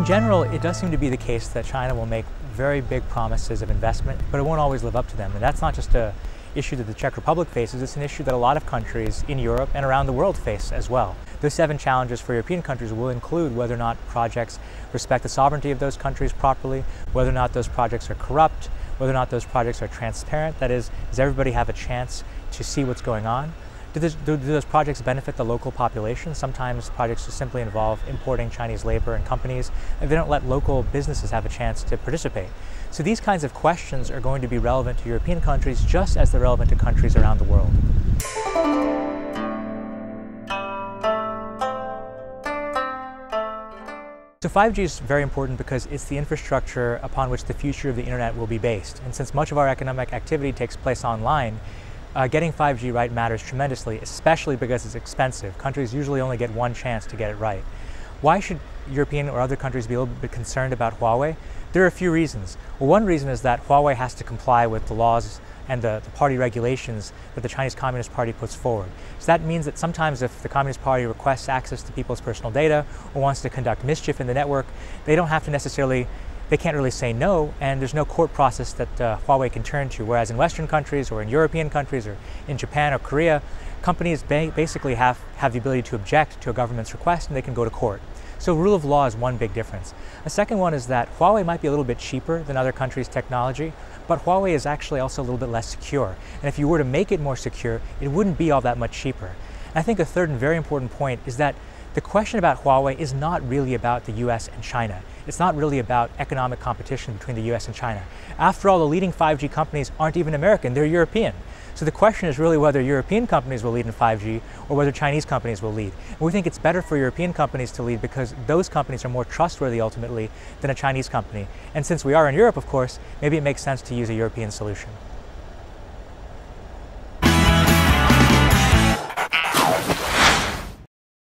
In general, it does seem to be the case that China will make very big promises of investment, but it won't always live up to them. And that's not just an issue that the Czech Republic faces, it's an issue that a lot of countries in Europe and around the world face as well. Those 7 challenges for European countries will include whether or not projects respect the sovereignty of those countries properly, whether or not those projects are corrupt, whether or not those projects are transparent. That is, does everybody have a chance to see what's going on? Do those projects benefit the local population? Sometimes projects just simply involve importing Chinese labor and companies, and they don't let local businesses have a chance to participate. So these kinds of questions are going to be relevant to European countries just as they're relevant to countries around the world. So 5G is very important because it's the infrastructure upon which the future of the internet will be based. And since much of our economic activity takes place online, getting 5G right matters tremendously, especially because it's expensive. Countries usually only get one chance to get it right. Why should European or other countries be a little bit concerned about Huawei? There are a few reasons. Well, one reason is that Huawei has to comply with the laws and the party regulations that the Chinese Communist Party puts forward. So that means that sometimes if the Communist Party requests access to people's personal data or wants to conduct mischief in the network, they can't really say no, and there's no court process that Huawei can turn to, whereas in Western countries or in European countries or in Japan or Korea, companies basically have the ability to object to a government's request and they can go to court. So rule of law is one big difference. A second one is that Huawei might be a little bit cheaper than other countries' technology, but Huawei is actually also a little bit less secure. And if you were to make it more secure, it wouldn't be all that much cheaper. And I think a third and very important point is that the question about Huawei is not really about the US and China. It's not really about economic competition between the US and China. After all, the leading 5G companies aren't even American, they're European. So the question is really whether European companies will lead in 5G or whether Chinese companies will lead. And we think it's better for European companies to lead because those companies are more trustworthy ultimately than a Chinese company. And since we are in Europe, of course, maybe it makes sense to use a European solution.